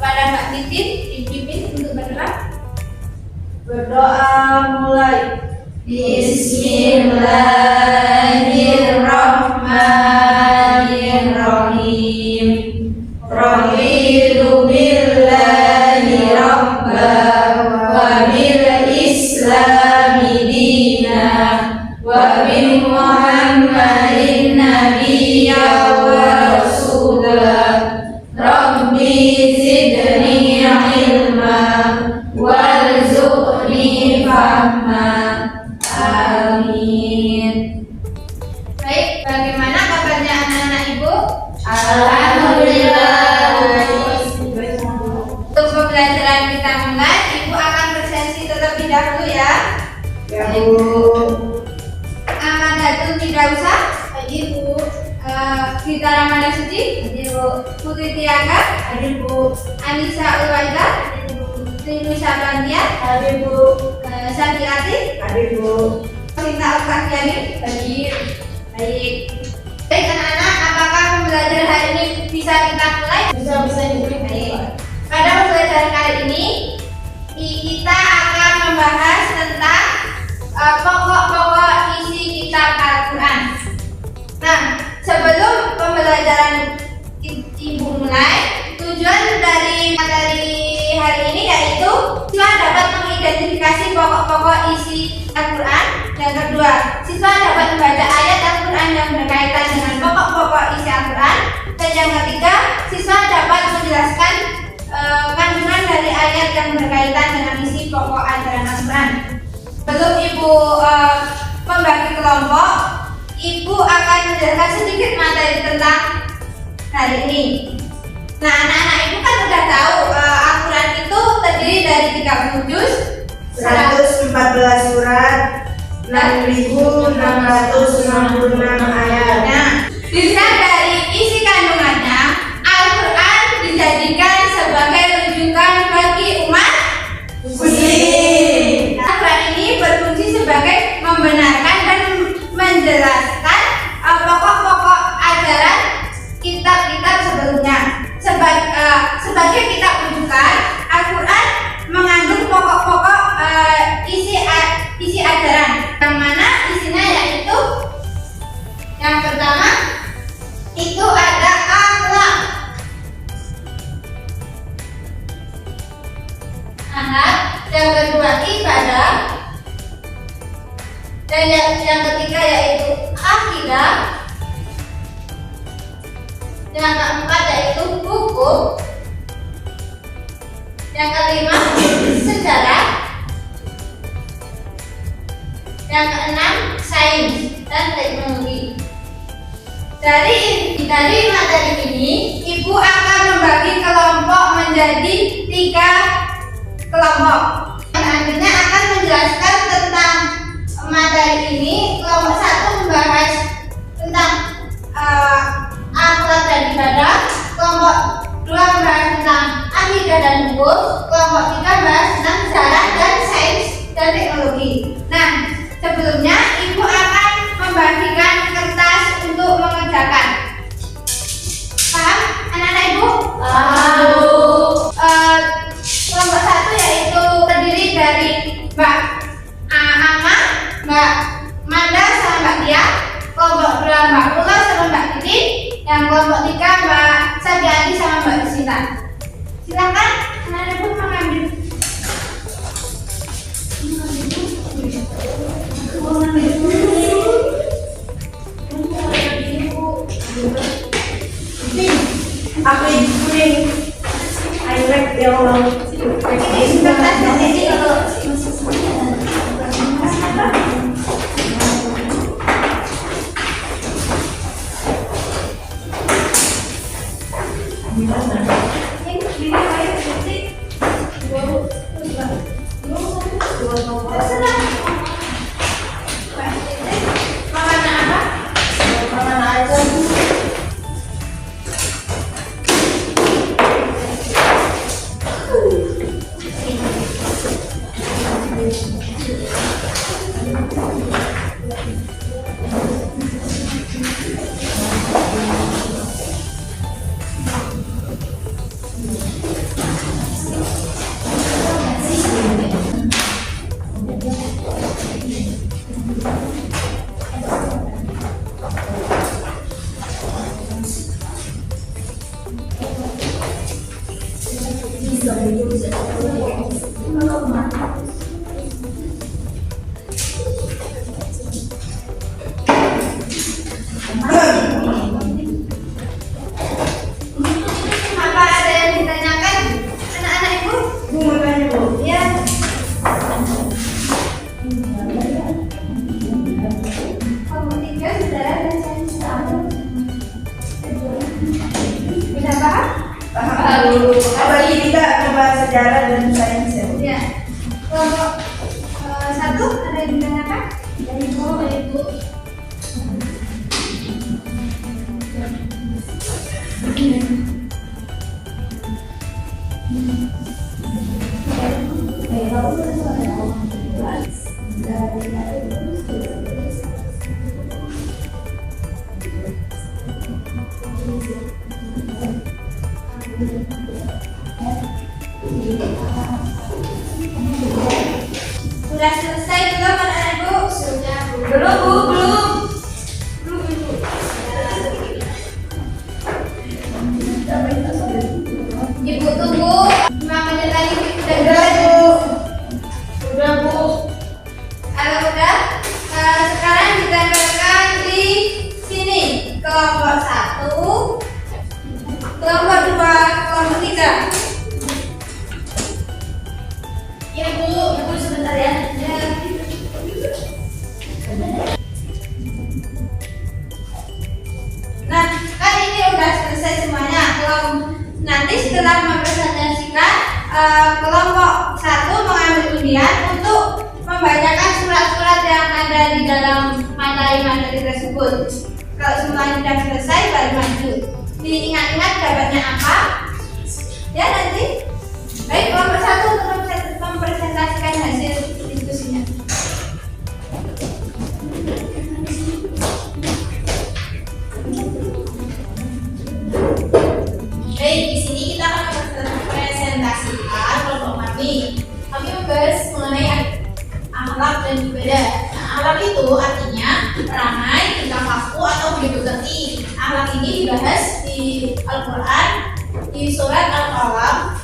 kepada Mbak Titin, dipimpin untuk berdoa. Berdoa mulai. Bismillahirrahmanirrahim. Raditu billahi rabban wa bil islami dinan wa bi Muhammadin nabiyyan wa rasulan. Rabbi zidni ilma warzuqni fahma. Amin. Baik, bagaimana kabarnya anak-anak Ibu? Alhamdulillah. Untuk pembelajaran kita mulai, Ibu akan presentasi terlebih dahulu ya. Ya Bu. Amandatul Firdausah, Hadir Bu. Gita Ramana Suci, Hadir Bu. Putri Tiaga, Hadir Bu. Anissa Ulwaidah, Rinu Sabrandia, Hadir Bu. Santi Atik, Hadir Bu. Sinta Ulfakiani. Hadir. Baik. Baik anak-anak, apakah pembelajaran hari ini bisa kita mulai? Bisa Ibu. Baik. Pada pembelajaran kali ini kita akan membahas tentang pokok-pokok isi kitab Al-Quran. Nah, sebelum pembelajaran Ibu mulai, tujuan dari materi hari ini yaitu siswa dapat mengidentifikasi pokok-pokok isi Al-Quran. Yang kedua, siswa dapat membaca ayat Al-Quran yang berkaitan dengan pokok-pokok isi Al-Quran. Dan yang ketiga, siswa dapat menjelaskan kandungan dari ayat yang berkaitan dengan isi pokok ajaran Al-Quran. Sebelum Ibu membagi kelompok, Ibu akan menjelaskan sedikit materi tentang hari ini. Nah, anak-anak Ibu kan sudah tahu Al-Quran itu terdiri dari 30 juz, 114 surat, 6.666 ayat. Nah, dilihat dari isi kandungannya, Al-Quran dijadikan sebagai rujukan bagi umat Muslim. Al-Quran ini berfungsi sebagai membenarkan dan menjelaskan pokok-pokok ajaran kitab-kitab sebelumnya. Sebagai kitab rujukan, Al-Quran mengandung pokok-pokok isi ajaran, yang mana isinya yaitu yang pertama itu ada akhlak, yang kedua ibadah, dan yang ketiga yaitu akidah, yang keempat yaitu hukum, yang kelima sejarah, yang keenam sains dan teknologi. Dari materi ini, Ibu akan membagi kelompok menjadi 3 kelompok. Selanjutnya akan menjelaskan tentang materi ini. Kelompok 1 membahas tentang akhlak dan ibadah. Kelompok 2 membahas tentang akidah dan hukum. Kelompok 3 membahas tentang sejarah dan sains dan teknologi. Nah, sebelumnya Ibu akan membagikan kertas untuk mengerjakan. Paham anak-anak Ibu? Kelompok 1 yaitu terdiri dari Mbak Ama, Mbak Manda sama Mbak Tia. Kelompok 2 Mbak Ula sama Mbak Titin. Yang kelompok 3 Mbak Sadiani sama Mbak Sinta. Silakan anak-anak Ibu mengambil. Aku ini kuning. I like yellow. Ini kertasnya jadi kalau Apa ada yang ditanyakan anak-anak ibu? Bu mau tanya Bu. Ya. Kelompok 3 saudara dan saya tahu. Bisa paham? Paham dulu. Bagi kita membahas sejarah dan sains ya. Ya. Kelompok 1 ada yang ditanyakan? Dari ibu. Sudah selesai belum anak ibu? Sudah bu. Belum Bu, belum. Belum ibu. Ibu tunggu 5 menit lagi kita Udah Bu. Udah Bu. Kalau udah, sekarang ditempelkan di sini kelompok 1, kelompok 2, kelompok 3. Ya Bu sebentar ya. Nah, kan ini udah selesai semuanya. Nanti setelah mempresentasikan, kelompok 1 mengambil undian untuk membacakan surat-surat yang ada di dalam materi-materi tersebut. Kalau semuanya sudah selesai, baru maju. Diingat-ingat dapatnya apa? Ya nanti. Baik, kelompok 1 untuk mempresentasikan hasil diskusinya. Baik, di sini kita akan mempresentasikan kelompok kami. Kami membahas mengenai akhlak dan ibadah. Nah, akhlak itu artinya perangai, tingkah laku atau budi pekerti. Akhlak ini dibahas di Al-Quran, di surat Al-Qalam,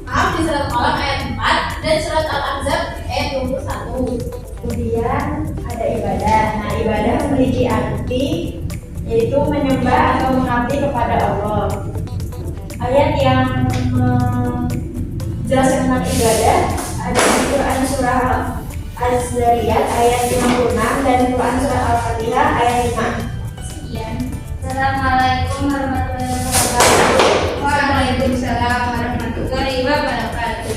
di surat Al-Qalam ayat 4 dan surat Al-Ahzab ayat 21. Kemudian ada ibadah. Nah, ibadah memiliki arti yaitu menyembah atau mengabdi kepada Allah. Ayat yang menjelaskan tentang ibadah ada di Quran surah Az-Zariyat ayat 56 dan Quran surah Al-Fatihah ayat 5. Sekian. Assalamualaikum warahmatullahi wabarakatuh. Waalaikumsalam warahmatullahi wabarakatuh.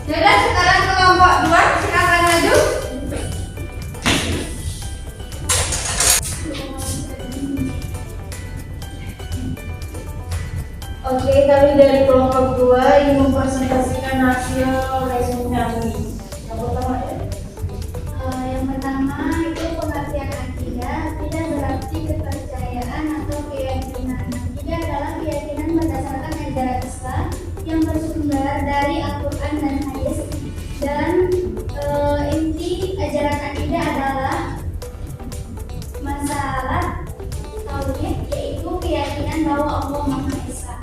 Sudah, sekarang kelompok 2 silakan maju. Oke, kami dari kelompok 2 ingin mempresentasikan hasil resume kami. Yang pertama ya. Yang pertama itu pengertian akidah. Akidah berarti kepercayaan atau keyakinan. Akidah adalah keyakinan berdasarkan ajaran Islam yang bersumber dari Al-Quran dan hadis. Dan inti ajaran akidah adalah masalah tauhid, yaitu keyakinan bahwa Allah Maha Esa.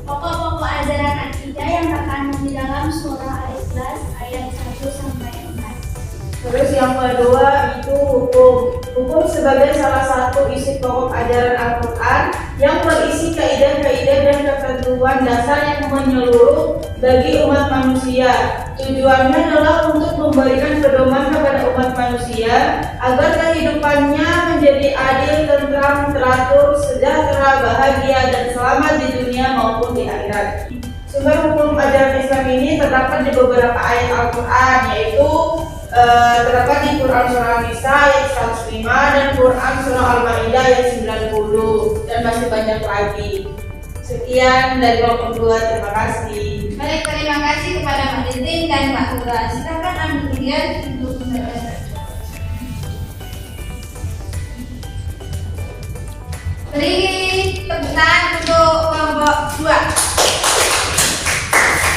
Pokok-pokok ajaran akidah yang terkandung di dalam surah Al-Ikhlas ayat 1 sampai 4. Terus yang kedua itu hukum. Hukum sebagai salah satu isi pokok ajaran Al-Quran yang berisi kaidah-kaidah dan ketentuan dasar yang menyeluruh bagi umat manusia. Tujuannya adalah untuk memberikan pedoman kepada umat manusia agar kehidupannya menjadi adil, tentram, teratur, sejahtera, bahagia, dan selamat di dunia maupun di akhirat. Sumber hukum ajaran Islam ini terdapat di beberapa ayat Al-Quran, yaitu terdapat di Quran surah An-Nisa ayat 105 dan Quran surah Al-Maidah ayat 90 dan masih banyak lagi. Sekian dari kelompok 2, terima kasih. Baik, terima kasih kepada Mbak Titin dan Mbak Ura. Silakan ambil undian untuk mempresentasikan. Beri tepuk tangan untuk kelompok 2.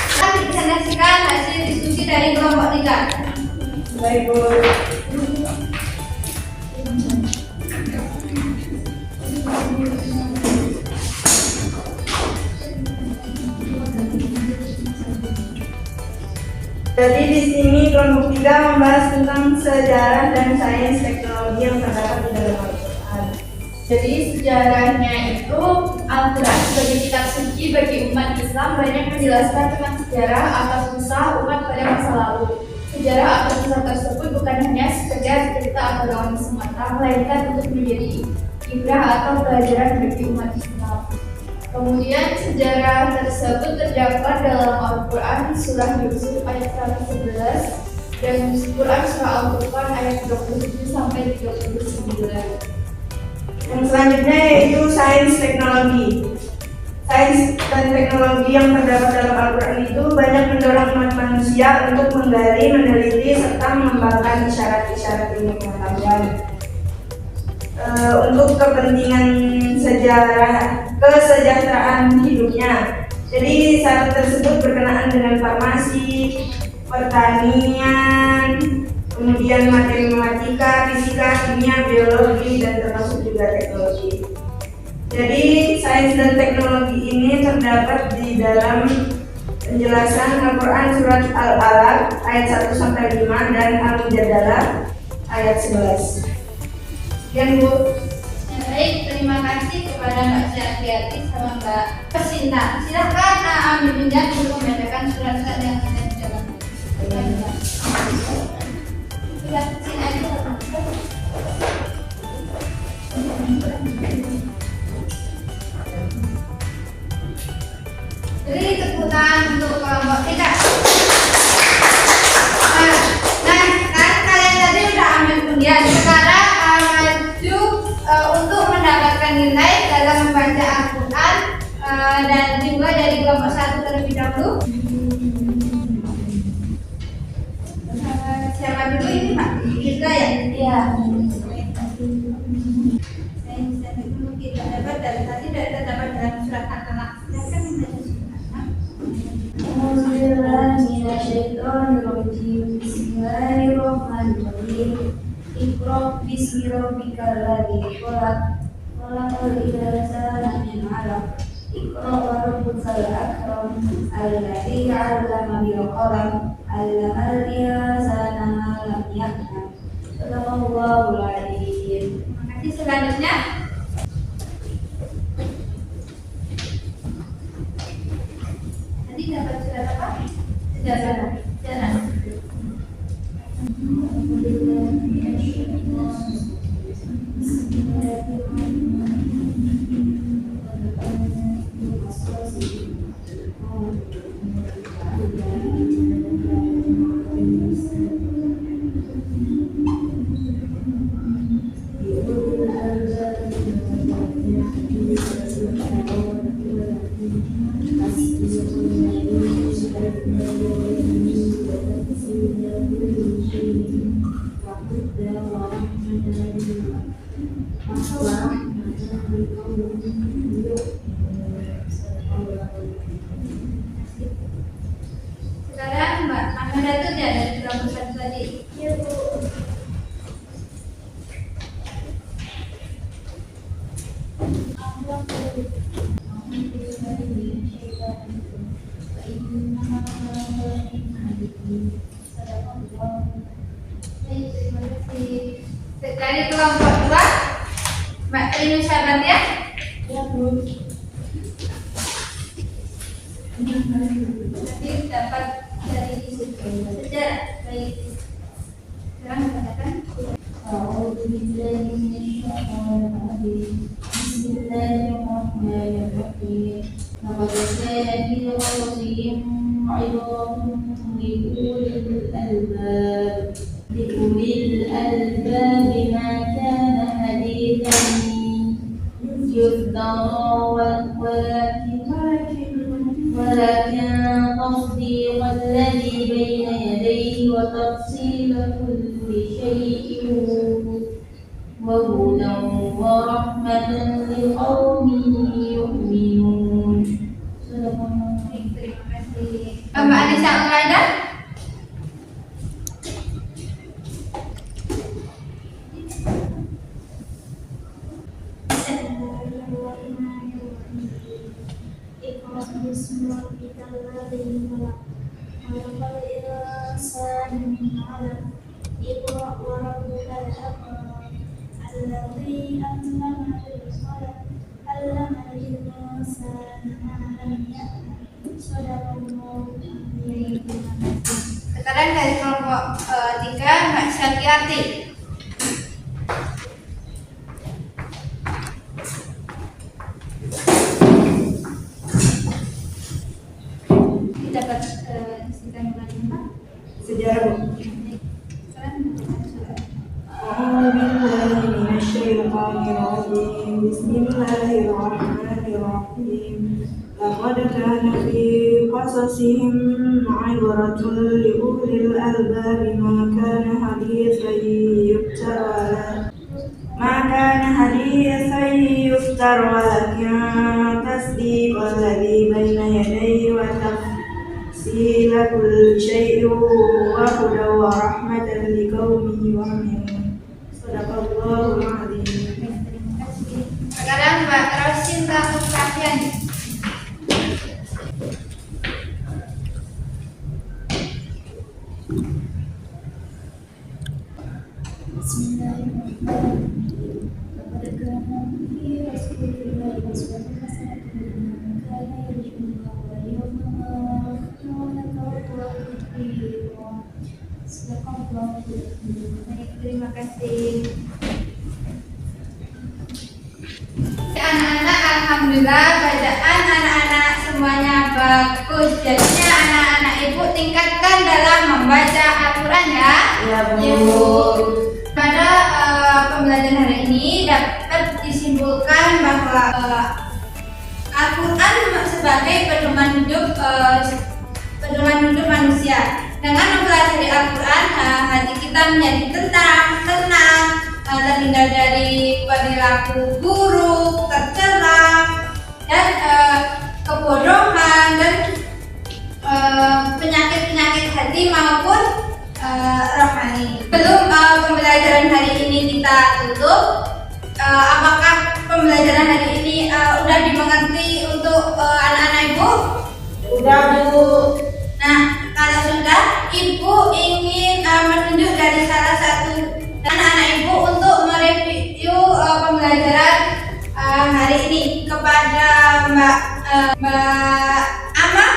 Kita dipresentasikan hasil diskusi dari kelompok 3. Baik, Bu. sejarah dan sains teknologi yang terdapat di dalam Al-Quran. Jadi sejarahnya itu Al-Quran sebagai kitab suci bagi umat Islam banyak menjelaskan tentang sejarah atau kisah umat pada masa lalu. Sejarah atau kisah tersebut bukan hanya sekedar cerita atau dongeng semata, melainkan untuk menjadi ibrah atau pelajaran bagi umat Islam. Kemudian sejarah tersebut terdapat dalam Al-Quran surah Yusuf ayat 111 dan Quran surah Al-Furqan ayat 27 sampai 39. Yang selanjutnya yaitu sains teknologi. Sains dan teknologi yang terdapat dalam Al-Quran itu banyak mendorong umat manusia untuk menggali, meneliti, serta mengembangkan isyarat-isyarat ilmu pengetahuan untuk kepentingan kesejahteraan hidupnya. Jadi syarat tersebut berkenaan dengan farmasi, pertanian, kemudian matematika, fisika, kimia, biologi, dan termasuk juga teknologi. Jadi sains dan teknologi ini terdapat di dalam penjelasan Al-Quran surat Al-Alaq ayat 1-5 dan Al-Mujadalah ayat 11. Sekian Bu. Baik, terima kasih kepada Mbak Syafriati sama Mbak Pesinta. Silakan ambil pinjam untuk membacakan surat-surat yang ada di dalam. Sudah kecil aja. Beri tepuk tangan untuk kelompok 3. Nah, kan kalian tadi udah ambil undian. Sekarang maju untuk mendapatkan nilai dalam membaca Al-Quran dan juga dari kelompok 1 terlebih dahulu. Siapa dulu ini Pak? Kita ya? Iya. Saya dulu kita dapat dari tadi tidak dapat dalam surat Al-Alaq. Silakan membaca surat. Bismillahirrahmanirrahim. Iqra bismi rabbikal ladzi khalaq. Khalaqal insana min 'alaq. Iqra wa rabbukal akram. Alladzi 'allama bil qalam. 'Allamal insana ma lam ya'lam. Shadaqallahul 'azim. Terima kasih. Selanjutnya tadi dapat surat apa? Sejarah. Sekarang Mbak Amanda itu ya dari kelompok 1 tadi. Ya, Bu. Dari kelompok 2 Mbak Trinus Sabat ya. Ya, Bu. Nanti dapat dari sejarah. Baik. Sekarang katakan. A'udzu billahi minasyaitonir rajim. Bismillahirrahmanirrahim. Laqad kana fi qasasihim 'ibratun liulil albab. Liulil albab ma kana hadithan yuftara ولكن تصديق الذي بين يديه وتفصيل كل شيء وهدى ورحمة لقوم يؤمنون. Terima kasih. Mbak Anissa Ulaida. بسم ربك الذي خلق خلق الإنسان من علق اقرأ Sukarti. Dapat isi kandungan apa? Sejarah. أعوذ بالله من الشيطان الرجيم بسم الله الرحمن الرحيم لقد كان في قصصهم عبرة لأولي الألباب ما كان حديثا يفتر ولكن تصديق الذي بين يديه وتفصيل كل شيء وهدى ورحمة لقوم يؤمنون. Sadaqallahul Azim. Terima kasih. Sekarang Mbak Rosinta Sukafian. Bismillahirrahmanirrahim. Laqad kana fi Rasulillahi uswatun hasanatun liman kana yarjullaha wal yawmal akhir wa dzakara katsiran. Sadaqallahul azim. Baik, terima kasih. Anak-anak, alhamdulillah bacaan anak-anak semuanya bagus. Jadinya anak-anak ibu tingkatkan dalam membaca Al-Quran ya. Ya, Bu. Ya, Bu. Pada pembelajaran hari ini dapat disimpulkan bahwa Al-Quran sebagai pedoman hidup manusia. Dengan mempelajari Al-Quran, hati kita menjadi tenang, terhindar dari perilaku buruk, tercela, dan kebodohan dan penyakit-penyakit hati maupun rohani. Sebelum pembelajaran hari ini kita tutup, apakah pembelajaran hari ini udah dimengerti untuk anak-anak ibu? Udah, Bu. Nah, kalau sudah, ibu ingin menunjuk dari salah satu anak-anak ibu untuk mereview pembelajaran hari ini kepada Mbak Ama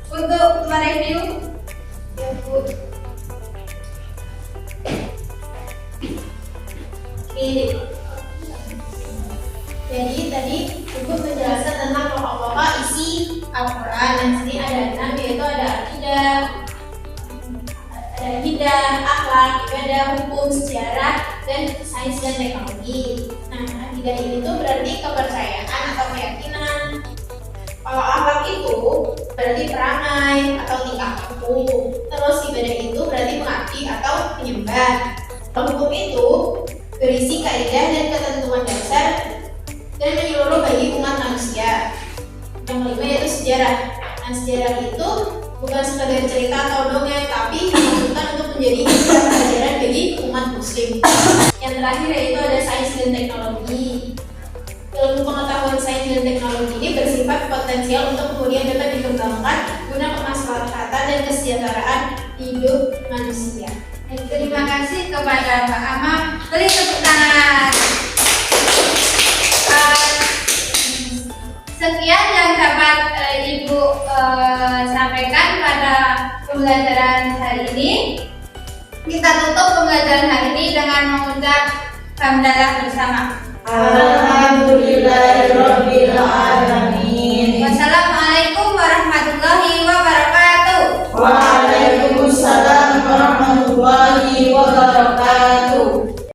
untuk mereview. Ya, Bu. Oke. Jadi tadi Ibu menjelaskan tentang pokok-pokok isi Al-Quran. Dan sini ada 6, yaitu ada akidah, akhlak, ibadah, hukum, sejarah, dan sains dan teknologi. Nah, akidah ini tuh berarti kepercayaan atau keyakinan. Kalau akhlak itu berarti perangai atau tingkah laku. Terus ibadah itu berarti mengabdi atau menyembah. Kalau hukum itu berisi kaidah dan ketentuan dasar dan menyeluruh bagi umat manusia. Yang kelima yaitu sejarah. Nah, sejarah itu bukan sekedar cerita atau dongeng, tapi dimaksudkan untuk menjadi pelajaran bagi umat muslim. Yang terakhir yaitu ada sains dan teknologi. Ilmu pengetahuan sains dan teknologi ini bersifat potensial untuk kemudian dapat dikembangkan guna kemaslahatan dan kesejahteraan hidup manusia. Terima kasih kepada Mbak Ama. Beri tepuk tangan. Sekian yang dapat Ibu sampaikan pada pembelajaran hari ini. Kita tutup pembelajaran hari ini dengan mengucap hamdalah bersama. Alhamdulillahirabbil alamin.